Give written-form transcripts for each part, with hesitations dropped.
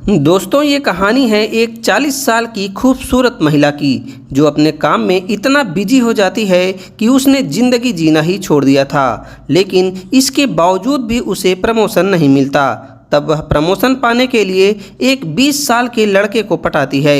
दोस्तों, ये कहानी है एक 40 साल की खूबसूरत महिला की जो अपने काम में इतना बिजी हो जाती है कि उसने ज़िंदगी जीना ही छोड़ दिया था। लेकिन इसके बावजूद भी उसे प्रमोशन नहीं मिलता। तब वह प्रमोशन पाने के लिए एक 20 साल के लड़के को पटाती है।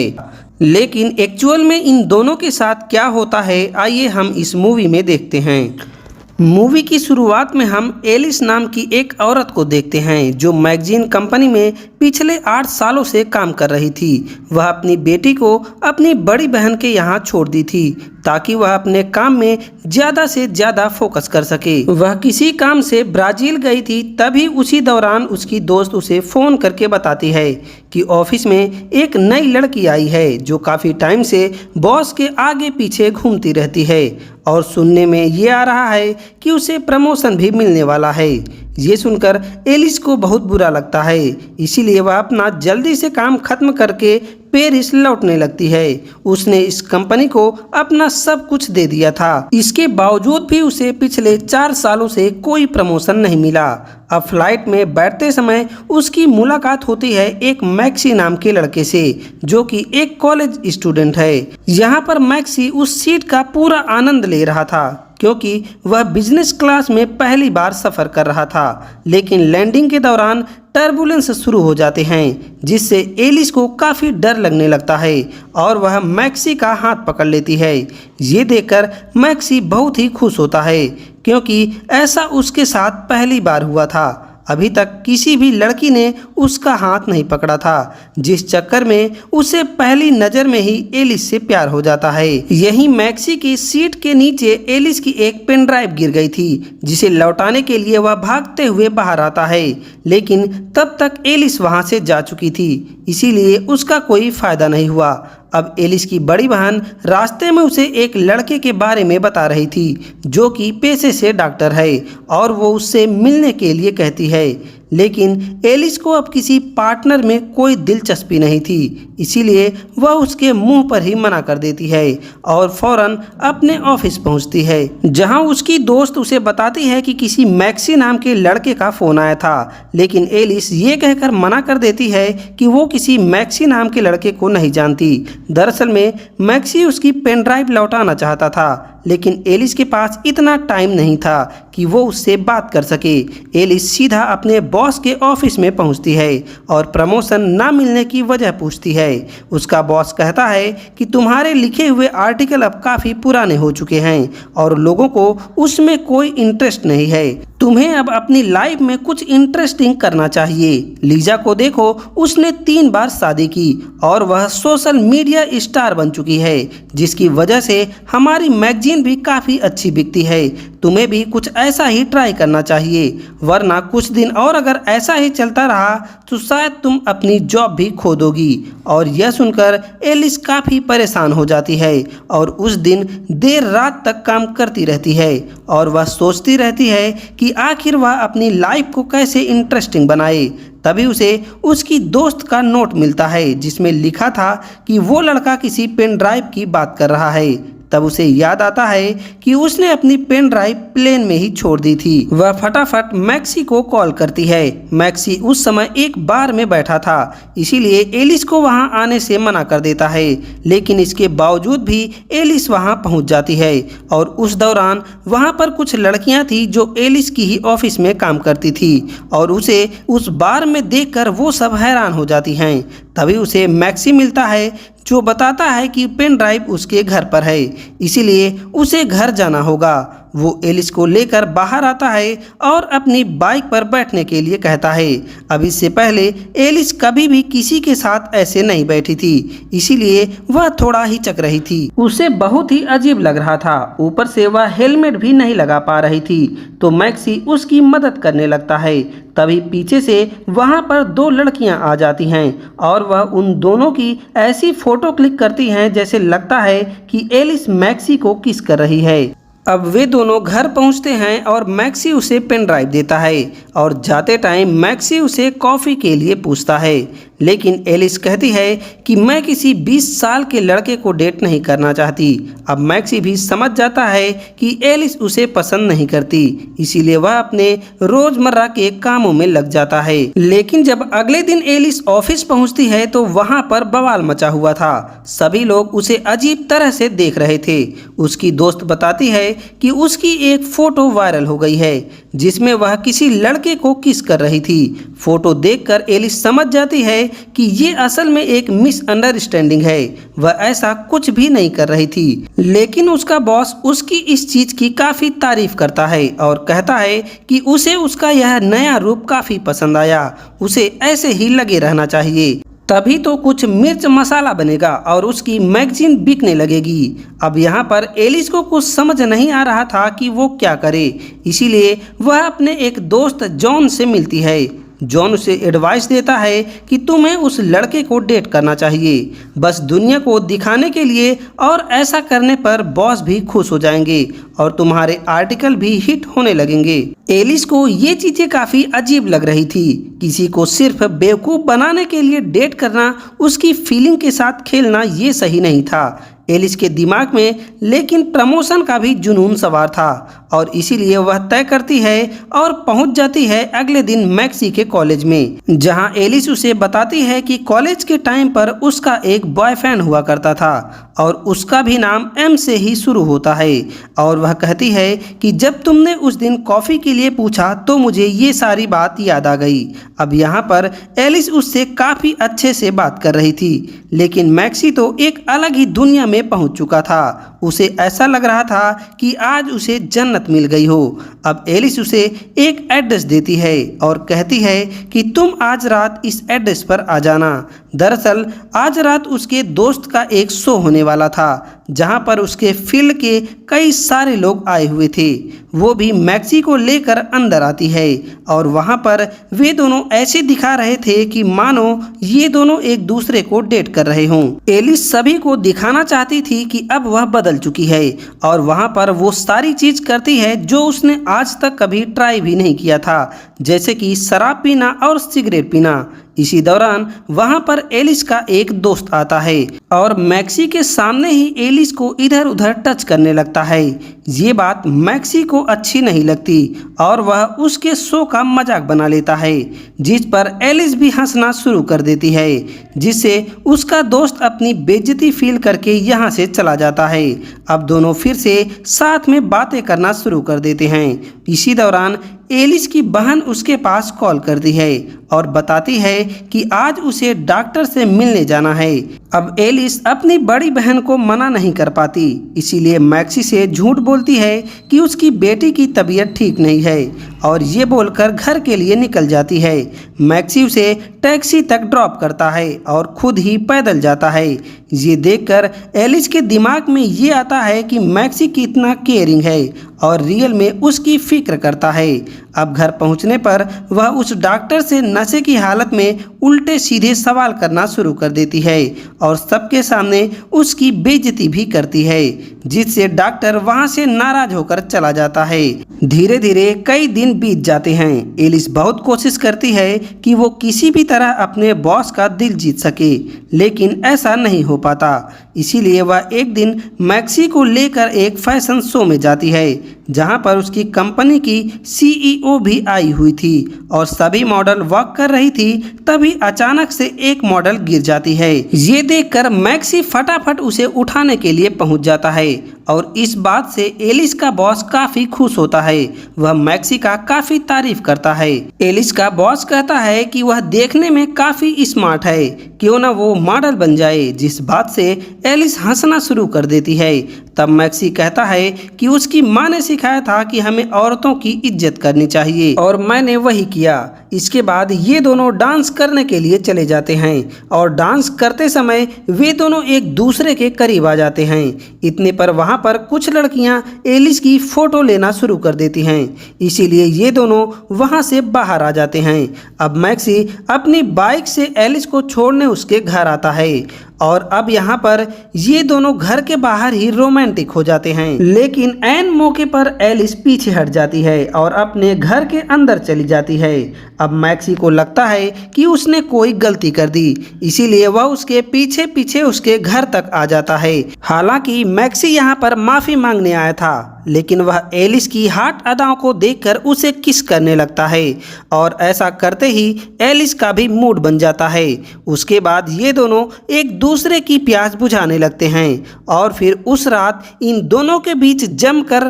लेकिन एक्चुअल में इन दोनों के साथ क्या होता है, आइए हम इस मूवी में देखते हैं। मूवी की शुरुआत में हम एलिस नाम की एक औरत को देखते हैं जो मैगजीन कंपनी में पिछले 8 सालों से काम कर रही थी। वह अपनी बेटी को अपनी बड़ी बहन के यहाँ छोड़ दी थी ताकि वह अपने काम में ज़्यादा से ज़्यादा फोकस कर सके। वह किसी काम से ब्राज़ील गई थी, तभी उसी दौरान उसकी दोस्त उसे फ़ोन करके बताती है कि ऑफिस में एक नई लड़की आई है जो काफ़ी टाइम से बॉस के आगे पीछे घूमती रहती है और सुनने में ये आ रहा है कि उसे प्रमोशन भी मिलने वाला है। ये सुनकर एलिस को बहुत बुरा लगता है, इसीलिए वह अपना जल्दी से काम खत्म करके पेरिस लौटने लगती है। उसने इस कंपनी को अपना सब कुछ दे दिया था, इसके बावजूद भी उसे पिछले 4 सालों से कोई प्रमोशन नहीं मिला। अब फ्लाइट में बैठते समय उसकी मुलाकात होती है एक मैक्सी नाम के लड़के से जो कि एक कॉलेज स्टूडेंट है। यहाँ पर मैक्सी उस सीट का पूरा आनंद ले रहा था क्योंकि वह बिजनेस क्लास में पहली बार सफ़र कर रहा था। लेकिन लैंडिंग के दौरान टर्बुलेंस शुरू हो जाते हैं जिससे एलिस को काफ़ी डर लगने लगता है और वह मैक्सी का हाथ पकड़ लेती है। ये देखकर मैक्सी बहुत ही खुश होता है क्योंकि ऐसा उसके साथ पहली बार हुआ था। अभी तक किसी भी लड़की ने उसका हाथ नहीं पकड़ा था, जिस चक्कर में उसे पहली नज़र में ही एलिस से प्यार हो जाता है। यहीं मैक्सी की सीट के नीचे एलिस की एक पेन ड्राइव गिर गई थी जिसे लौटाने के लिए वह भागते हुए बाहर आता है, लेकिन तब तक एलिस वहां से जा चुकी थी, इसीलिए उसका कोई फायदा नहीं हुआ। अब एलिस की बड़ी बहन रास्ते में उसे एक लड़के के बारे में बता रही थी जो कि पेशे से डॉक्टर है और वो उससे मिलने के लिए कहती है। लेकिन एलिस को अब किसी पार्टनर में कोई दिलचस्पी नहीं थी, इसीलिए वह उसके मुंह पर ही मना कर देती है और फौरन अपने ऑफिस पहुंचती है जहां उसकी दोस्त उसे बताती है कि किसी मैक्सी नाम के लड़के का फ़ोन आया था। लेकिन एलिस ये कहकर मना कर देती है कि वो किसी मैक्सी नाम के लड़के को नहीं जानती। दरअसल में मैक्सी उसकी पेन ड्राइव लौटाना चाहता था, लेकिन एलिस के पास इतना टाइम नहीं था कि वो उससे बात कर सके। एलिस सीधा अपने बॉस के ऑफिस में पहुंचती है और प्रमोशन ना मिलने की वजह पूछती है। उसका बॉस कहता है कि तुम्हारे लिखे हुए आर्टिकल अब काफ़ी पुराने हो चुके हैं और लोगों को उसमें कोई इंटरेस्ट नहीं है। तुम्हें अब अपनी लाइफ में कुछ इंटरेस्टिंग करना चाहिए। लीजा को देखो, उसने 3 बार शादी की और वह सोशल मीडिया स्टार बन चुकी है, जिसकी वजह से हमारी मैगजीन भी काफ़ी अच्छी बिकती है। तुम्हें भी कुछ ऐसा ही ट्राई करना चाहिए, वरना कुछ दिन और अगर ऐसा ही चलता रहा तो शायद तुम अपनी जॉब भी खो दोगी। और यह सुनकर एलिस काफ़ी परेशान हो जाती है और उस दिन देर रात तक काम करती रहती है और वह सोचती रहती है कि आखिर वह अपनी लाइफ को कैसे इंटरेस्टिंग बनाए। तभी उसे उसकी दोस्त का नोट मिलता है जिसमें लिखा था कि वो लड़का किसी पेन ड्राइव की बात कर रहा है। तब उसे याद आता है कि उसने अपनी पेन ड्राइव प्लेन में ही छोड़ दी थी। वह फटाफट मैक्सी को कॉल करती है। मैक्सी उस समय एक बार में बैठा था, इसीलिए एलिस को वहां आने से मना कर देता है, लेकिन इसके बावजूद भी एलिस वहां पहुंच जाती है और उस दौरान वहां पर कुछ लड़कियां थी जो एलिस की ही ऑफिस में काम करती थी और उसे उस बार में देखकर वो सब हैरान हो जाती हैं। तभी उसे मैक्सी मिलता है जो बताता है कि पेन ड्राइव उसके घर पर है, इसीलिए उसे घर जाना होगा। वो एलिस को लेकर बाहर आता है और अपनी बाइक पर बैठने के लिए कहता है। अब इससे पहले एलिस कभी भी किसी के साथ ऐसे नहीं बैठी थी, इसीलिए वह थोड़ा हिचक रही थी। उसे बहुत ही अजीब लग रहा था, ऊपर से वह हेलमेट भी नहीं लगा पा रही थी। तो मैक्सी उसकी मदद करने लगता है। तभी पीछे से वहां पर 2 लड़कियां आ जाती हैं और वह उन दोनों की ऐसी फोटो क्लिक करती हैं जैसे लगता है कि एलिस मैक्सी को किस कर रही है। अब वे दोनों घर पहुंचते हैं और मैक्सी उसे पेन ड्राइव देता है और जाते टाइम मैक्सी उसे कॉफ़ी के लिए पूछता है। लेकिन एलिस कहती है कि मैं किसी 20 साल के लड़के को डेट नहीं करना चाहती। अब मैक्सी भी समझ जाता है कि एलिस उसे पसंद नहीं करती, इसीलिए वह अपने रोजमर्रा के कामों में लग जाता है। लेकिन जब अगले दिन एलिस ऑफिस पहुंचती है तो वहां पर बवाल मचा हुआ था। सभी लोग उसे अजीब तरह से देख रहे थे। उसकी दोस्त बताती है कि उसकी एक फोटो वायरल हो गई है जिसमें वह किसी लड़के को किस कर रही थी। फोटो देखकर एलिस समझ जाती है कि ये असल में एक मिसअंडरस्टैंडिंग है। वह ऐसा कुछ भी नहीं कर रही थी, लेकिन उसका बॉस उसकी इस चीज की काफी तारीफ करता है और कहता है कि उसे उसका यह नया रूप काफी पसंद आया, उसे ऐसे ही लगे रहना चाहिए, तभी तो कुछ मिर्च मसाला बनेगा और उसकी मैगजीन बिकने लगेगी। अब यहाँ पर एलिस को कुछ समझ नहीं आ रहा था कि वो क्या करे, इसीलिए वह अपने एक दोस्त जॉन से मिलती है। जॉन उसे एडवाइस देता है कि तुम्हें उस लड़के को डेट करना चाहिए, बस दुनिया को दिखाने के लिए, और ऐसा करने पर बॉस भी खुश हो जाएंगे और तुम्हारे आर्टिकल भी हिट होने लगेंगे। एलिस को ये चीज़ें काफ़ी अजीब लग रही थी। किसी को सिर्फ बेवकूफ़ बनाने के लिए डेट करना, उसकी फीलिंग के साथ खेलना, ये सही नहीं था एलिस के दिमाग में। लेकिन प्रमोशन का भी जुनून सवार था और इसीलिए वह तय करती है और पहुंच जाती है अगले दिन मैक्सी के कॉलेज में, जहां एलिस उसे बताती है कि कॉलेज के टाइम पर उसका एक बॉयफ्रेंड हुआ करता था और उसका भी नाम एम से ही शुरू होता है। और वह कहती है कि जब तुमने उस दिन कॉफ़ी के लिए पूछा तो मुझे ये सारी बात याद आ गई। अब यहाँ पर एलिस उससे काफ़ी अच्छे से बात कर रही थी, लेकिन मैक्सी तो एक अलग ही दुनिया में पहुंच चुका था। उसे ऐसा लग रहा था कि आज उसे जन्नत मिल गई हो। अब एलिस उसे एक एड्रेस देती है और कहती है कि तुम आज रात इस एड्रेस पर आ जाना। दरअसल आज रात उसके दोस्त का एक शो होने वाला था, जहां पर उसके फील्ड के कई सारे लोग आए हुए थे। वो भी मैक्सी को लेकर अंदर आती है और वहां पर वे दोनों ऐसे दिखा रहे थे कि मानो ये दोनों एक दूसरे को डेट कर रहे हों। एलिस सभी को दिखाना चाहती थी कि अब वह बदल चुकी है और वहां पर वो सारी चीज करती है जो उसने आज तक कभी ट्राई भी नहीं किया था, जैसे कि शराब पीना और सिगरेट पीना। इसी दौरान वहां पर एलिस का एक दोस्त आता है और मैक्सी के सामने ही एलिस को इधर उधर टच करने लगता है। ये बात मैक्सी को अच्छी नहीं लगती और वह उसके शो का मजाक बना लेता है, जिस पर एलिस भी हंसना शुरू कर देती है, जिससे उसका दोस्त अपनी बेइज्जती फील करके यहाँ से चला जाता है। अब दोनों फिर से साथ में बातें करना शुरू कर देते हैं। इसी दौरान एलिस की बहन उसके पास कॉल करती है और बताती है कि आज उसे डॉक्टर से मिलने जाना है। अब एलिस अपनी बड़ी बहन को मना नहीं कर पाती, इसीलिए मैक्सी से झूठ बोलती है कि उसकी बेटी की तबीयत ठीक नहीं है और ये बोलकर घर के लिए निकल जाती है। मैक्सी उसे टैक्सी तक ड्रॉप करता है और खुद ही पैदल जाता है। ये देखकर एलिस के दिमाग में ये आता है कि मैक्सी कितना केयरिंग है और रियल में उसकी फिक्र करता है। अब घर पहुंचने पर वह उस डॉक्टर से नशे की हालत में उल्टे सीधे सवाल करना शुरू कर देती है और सबके सामने उसकी बेइज्जती भी करती है, जिससे डॉक्टर वहां से नाराज होकर चला जाता है। धीरे धीरे कई दिन बीत जाते हैं। एलिस बहुत कोशिश करती है कि वो किसी भी तरह अपने बॉस का दिल जीत सके, लेकिन ऐसा नहीं हो पाता। इसीलिए वह एक दिन मैक्सी को लेकर एक फैशन शो में जाती है, जहां पर उसकी कंपनी की CEO भी आई हुई थी और सभी मॉडल वॉक कर रही थी। तभी अचानक से एक मॉडल गिर जाती है। ये देखकर मैक्सी फटाफट उसे उठाने के लिए पहुंच जाता है और इस बात से एलिस का बॉस काफी खुश होता है। वह मैक्सी का काफी तारीफ करता है। एलिस का बॉस कहता है कि वह देखने में काफी स्मार्ट है, क्यों ना वो मॉडल बन जाए, जिस बात से एलिस हंसना शुरू कर देती है। तब मैक्सी कहता है कि उसकी माँ ने सिखाया था कि हमें औरतों की इज्जत करनी चाहिए और मैंने वही किया। इसके बाद ये दोनों डांस करने के लिए चले जाते हैं और डांस करते समय वे दोनों एक दूसरे के करीब आ जाते हैं। इतने पर वहाँ पर कुछ लड़कियाँ एलिस की फ़ोटो लेना शुरू कर देती हैं, इसीलिए ये दोनों वहाँ से बाहर आ जाते हैं। अब मैक्सी अपनी बाइक से एलिस को छोड़ने उसके घर आता है और अब यहाँ पर ये दोनों घर के बाहर ही रोमांटिक हो जाते हैं। लेकिन ऐन मौके पर एलिस पीछे हट जाती है और अपने घर के अंदर चली जाती है। अब मैक्सी को लगता है कि उसने कोई गलती कर दी, इसीलिए वह उसके पीछे पीछे उसके घर तक आ जाता है। हालांकि मैक्सी यहाँ पर माफी मांगने आया था, लेकिन वह एलिस की हाट अदाओं को देखकर उसे किस करने लगता है और ऐसा करते ही एलिस का भी मूड बन जाता है। उसके बाद ये दोनों एक दूसरे की प्यास बुझाने लगते हैं और फिर उस रात इन दोनों के बीच जमकर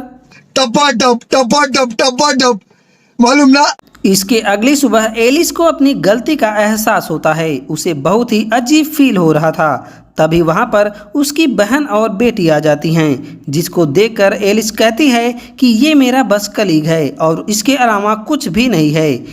टपा टप मालूम ना। इसके अगली सुबह एलिस को अपनी गलती का एहसास होता है। उसे बहुत ही अजीब फील हो रहा था। तभी वहाँ पर उसकी बहन और बेटी आ जाती हैं, जिसको देखकर एलिस कहती है कि ये मेरा बस कलीग है और इसके अलावा कुछ भी नहीं है,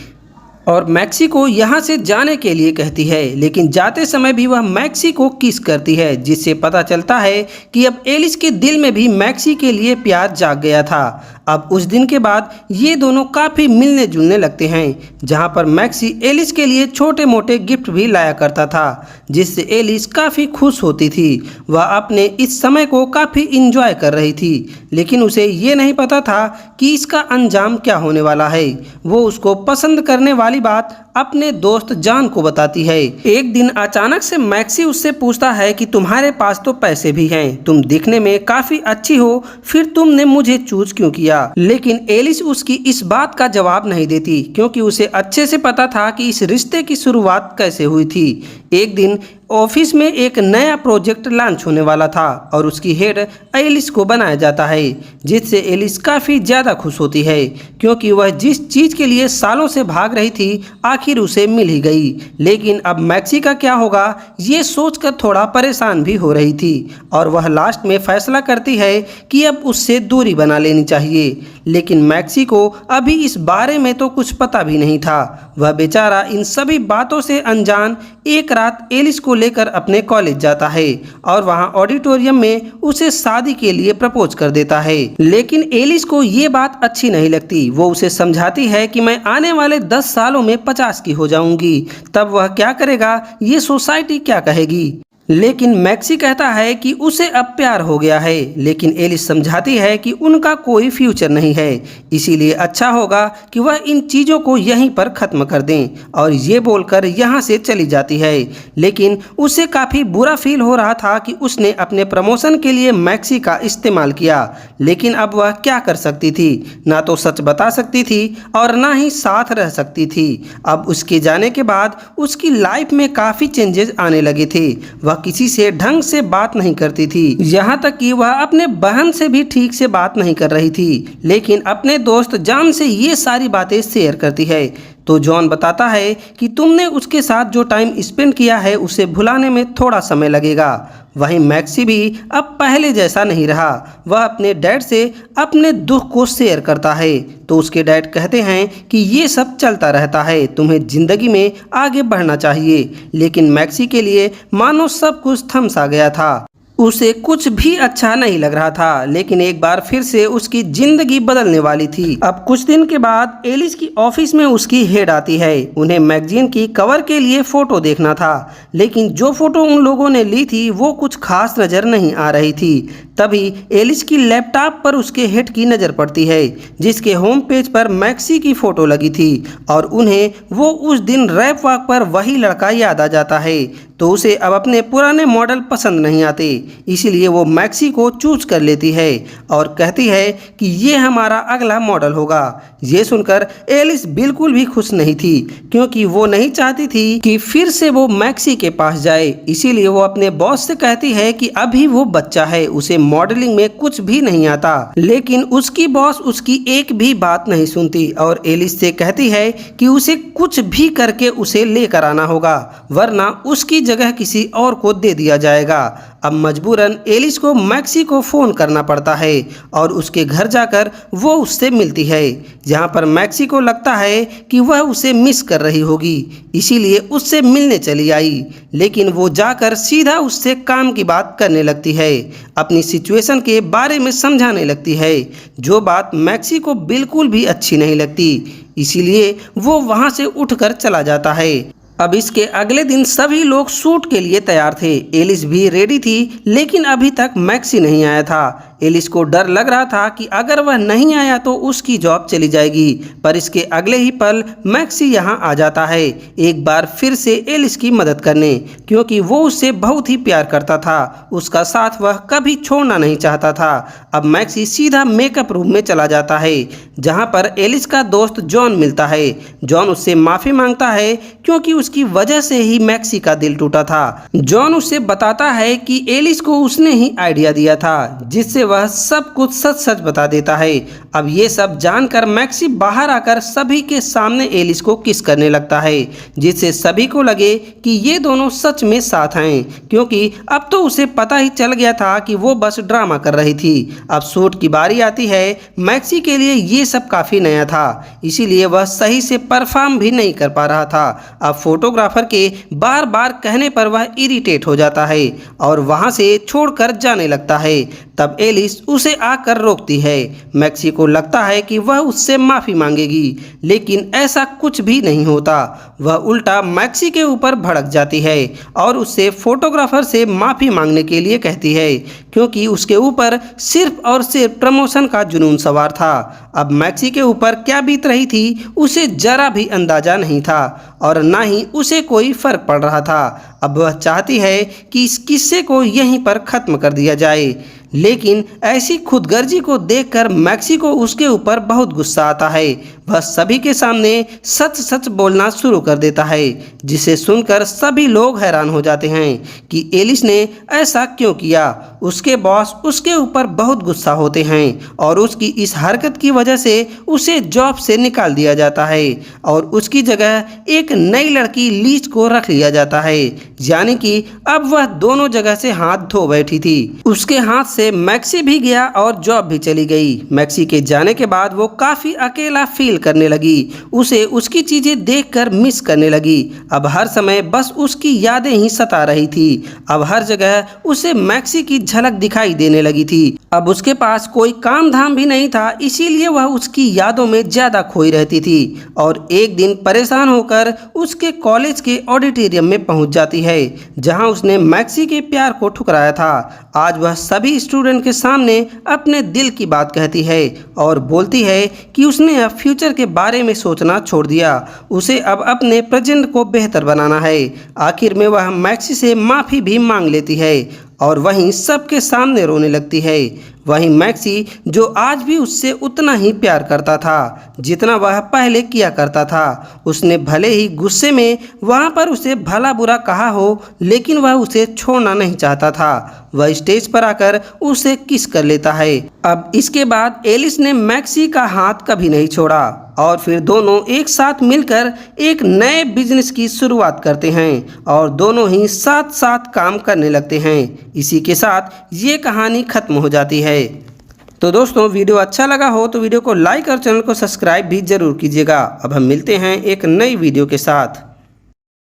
और मैक्सी को यहाँ से जाने के लिए कहती है। लेकिन जाते समय भी वह मैक्सी को किस करती है, जिससे पता चलता है कि अब एलिस के दिल में भी मैक्सी के लिए प्यार जाग गया था। अब उस दिन के बाद ये दोनों काफ़ी मिलने जुलने लगते हैं, जहाँ पर मैक्सी एलिस के लिए छोटे मोटे गिफ्ट भी लाया करता था, जिससे एलिस काफ़ी खुश होती थी। वह अपने इस समय को काफ़ी इंजॉय कर रही थी, लेकिन उसे ये नहीं पता था कि इसका अंजाम क्या होने वाला है। वो उसको पसंद करने वाली बात अपने दोस्त जॉन को बताती है। एक दिन अचानक से मैक्सी उससे पूछता है कि तुम्हारे पास तो पैसे भी हैं, तुम दिखने में काफ़ी अच्छी हो, फिर तुमने मुझे चूज क्यों किया? लेकिन एलिस उसकी इस बात का जवाब नहीं देती, क्योंकि उसे अच्छे से पता था कि इस रिश्ते की शुरुआत कैसे हुई थी। एक दिन ऑफिस में एक नया प्रोजेक्ट लॉन्च होने वाला था और उसकी हेड एलिस को बनाया जाता है, जिससे एलिस काफ़ी ज़्यादा खुश होती है, क्योंकि वह जिस चीज़ के लिए सालों से भाग रही थी आखिर उसे मिल ही गई। लेकिन अब मैक्सी का क्या होगा ये सोचकर थोड़ा परेशान भी हो रही थी, और वह लास्ट में फैसला करती है कि अब उससे दूरी बना लेनी चाहिए। लेकिन मैक्सी को अभी इस बारे में तो कुछ पता भी नहीं था। वह बेचारा इन सभी बातों से अनजान एक रात एलिस को लेकर अपने कॉलेज जाता है और वहां ऑडिटोरियम में उसे शादी के लिए प्रपोज कर देता है। लेकिन एलिस को ये बात अच्छी नहीं लगती। वो उसे समझाती है कि मैं आने वाले 10 सालों में 50 की हो जाऊंगी, तब वह क्या करेगा, ये सोसाइटी क्या कहेगी। लेकिन मैक्सी कहता है कि उसे अब प्यार हो गया है, लेकिन एलिस समझाती है कि उनका कोई फ्यूचर नहीं है, इसीलिए अच्छा होगा कि वह इन चीज़ों को यहीं पर ख़त्म कर दें, और ये बोलकर यहाँ से चली जाती है। लेकिन उसे काफ़ी बुरा फील हो रहा था कि उसने अपने प्रमोशन के लिए मैक्सी का इस्तेमाल किया, लेकिन अब वह क्या कर सकती थी, ना तो सच बता सकती थी और ना ही साथ रह सकती थी। अब उसके जाने के बाद उसकी लाइफ में काफ़ी चेंजेस आने लगे थे। वह किसी से ढंग से बात नहीं करती थी, यहाँ तक कि वह अपने बहन से भी ठीक से बात नहीं कर रही थी, लेकिन अपने दोस्त जॉन से ये सारी बातें शेयर करती है। तो जॉन बताता है कि तुमने उसके साथ जो टाइम स्पेंड किया है उसे भुलाने में थोड़ा समय लगेगा। वहीं मैक्सी भी अब पहले जैसा नहीं रहा। वह अपने डैड से अपने दुख को शेयर करता है, तो उसके डैड कहते हैं कि ये सब चलता रहता है, तुम्हें ज़िंदगी में आगे बढ़ना चाहिए। लेकिन मैक्सी के लिए मानो सब कुछ थम सा गया था। उसे कुछ भी अच्छा नहीं लग रहा था, लेकिन एक बार फिर से उसकी जिंदगी बदलने वाली थी। अब कुछ दिन के बाद एलिस की ऑफिस में उसकी हेड आती है। उन्हें मैगजीन की कवर के लिए फ़ोटो देखना था, लेकिन जो फ़ोटो उन लोगों ने ली थी वो कुछ खास नज़र नहीं आ रही थी। तभी एलिस की लैपटॉप पर उसके हेड की नज़र पड़ती है, जिसके होम पेज पर मैक्सी की फ़ोटो लगी थी, और उन्हें वो उस दिन रैप वॉक पर वही लड़का याद आ जाता है। तो उसे अब अपने पुराने मॉडल पसंद नहीं आते, इसीलिए वो मैक्सी को चूज कर लेती है और कहती है कि ये हमारा अगला मॉडल होगा। ये सुनकर एलिस बिल्कुल भी खुश नहीं थी, क्योंकि वो नहीं चाहती थी कि फिर से वो मैक्सी के पास जाए। इसीलिए वो अपने बॉस से कहती है कि अभी वो बच्चा है, उसे मॉडलिंग में कुछ भी नहीं आता। लेकिन उसकी बॉस उसकी एक भी बात नहीं सुनती और एलिस से कहती है कि उसे कुछ भी करके उसे लेकर आना होगा, वरना उसकी जगह किसी और को दे दिया जाएगा। अब मजबूरन एलिस को मैक्सी को फ़ोन करना पड़ता है और उसके घर जाकर वो उससे मिलती है, जहां पर मैक्सी को लगता है कि वह उसे मिस कर रही होगी, इसीलिए उससे मिलने चली आई। लेकिन वो जाकर सीधा उससे काम की बात करने लगती है, अपनी सिचुएशन के बारे में समझाने लगती है, जो बात मैक्सी को बिल्कुल भी अच्छी नहीं लगती। इसीलिए वो वहां से उठकर चला जाता है। अब इसके अगले दिन सभी लोग शूट के लिए तैयार थे। एलिस भी रेडी थी, लेकिन अभी तक मैक्सी नहीं आया था। एलिस को डर लग रहा था कि अगर वह नहीं आया तो उसकी जॉब चली जाएगी। पर इसके अगले ही पल मैक्सी यहाँ आ जाता है, एक बार फिर से एलिस की मदद करने, क्योंकि वो उससे बहुत ही प्यार करता था। उसका साथ वह कभी छोड़ना नहीं चाहता था। अब मैक्सी सीधा मेकअप रूम में चला जाता है, जहाँ पर एलिस का दोस्त जॉन मिलता है। जॉन उससे माफ़ी मांगता है, क्योंकि उसकी वजह से ही मैक्सी का दिल टूटा था। जॉन उससे बताता है कि एलिस को उसने ही आइडिया दिया था, जिससे वह सब कुछ सच सच बता देता है। अब ये सब जानकर मैक्सी बाहर आकर सभी के सामने एलिस को किस करने लगता है, जिससे सभी को लगे कि ये दोनों सच में साथ हैं, क्योंकि अब तो उसे पता ही चल गया था कि वो बस ड्रामा कर रही थी। अब शूट की बारी आती है। मैक्सी के लिए ये सब काफ़ी नया था, इसीलिए वह सही से परफॉर्म भी नहीं कर पा रहा था। अब फोटोग्राफर के बार बार कहने पर वह इरिटेट हो जाता है और वहाँ से छोड़कर जाने लगता है। तब एलिस उसे आकर रोकती है। मैक्सी को लगता है कि वह उससे माफ़ी मांगेगी, लेकिन ऐसा कुछ भी नहीं होता। वह उल्टा मैक्सी के ऊपर भड़क जाती है और उससे फोटोग्राफर से माफ़ी मांगने के लिए कहती है, क्योंकि उसके ऊपर सिर्फ और सिर्फ प्रमोशन का जुनून सवार था। अब मैक्सी के ऊपर क्या बीत रही थी उसे जरा भी अंदाजा नहीं था और ना ही उसे कोई फर्क पड़ रहा था। अब वह चाहती है कि इस किस्से को यहीं पर ख़त्म कर दिया जाए, लेकिन ऐसी खुदगर्जी को देखकर मैक्सी को उसके ऊपर बहुत गुस्सा आता है। वह सभी के सामने सच सच बोलना शुरू कर देता है, जिसे सुनकर सभी लोग हैरान हो जाते हैं कि एलिस ने ऐसा क्यों किया। उसके बॉस उसके ऊपर बहुत गुस्सा होते हैं और उसकी इस हरकत की वजह से उसे जॉब से निकाल दिया जाता है और उसकी जगह एक नई लड़की लीज को रख लिया जाता है, यानी कि अब वह दोनों जगह से हाथ धो बैठी थी। उसके हाथ से मैक्सी भी गया और जॉब भी चली गई। मैक्सी के जाने के बाद वो काफ़ी अकेला फील करने लगी। उसे उसकी चीज़ें देखकर मिस करने लगी। अब हर समय बस उसकी यादें ही सता रही थी। अब हर जगह उसे मैक्सी की झलक दिखाई देने लगी थी। अब उसके पास कोई काम धाम भी नहीं था, इसीलिए वह उसकी यादों में ज़्यादा खोई रहती थी और एक दिन परेशान होकर उसके कॉलेज के ऑडिटोरियम में पहुंच जाती है, जहां उसने मैक्सी के प्यार को ठुकराया था। आज वह सभी स्टूडेंट के सामने अपने दिल की बात कहती है और बोलती है कि उसने अब फ्यूचर के बारे में सोचना छोड़ दिया। उसे अब अपने प्रेजेंट को बेहतर बनाना है। आखिर में वह मैक्सी से माफ़ी भी मांग लेती है और वहीं सबके सामने रोने लगती है। वहीं मैक्सी, जो आज भी उससे उतना ही प्यार करता था जितना वह पहले किया करता था, उसने भले ही गुस्से में वहाँ पर उसे भला बुरा कहा हो, लेकिन वह उसे छोड़ना नहीं चाहता था। वह स्टेज पर आकर उसे किस कर लेता है। अब इसके बाद एलिस ने मैक्सी का हाथ कभी नहीं छोड़ा और फिर दोनों एक साथ मिलकर एक नए बिजनेस की शुरुआत करते हैं और दोनों ही साथ साथ काम करने लगते हैं। इसी के साथ ये कहानी खत्म हो जाती है। तो दोस्तों, वीडियो अच्छा लगा हो तो वीडियो को लाइक और चैनल को सब्सक्राइब भी जरूर कीजिएगा। अब हम मिलते हैं एक नई वीडियो के साथ।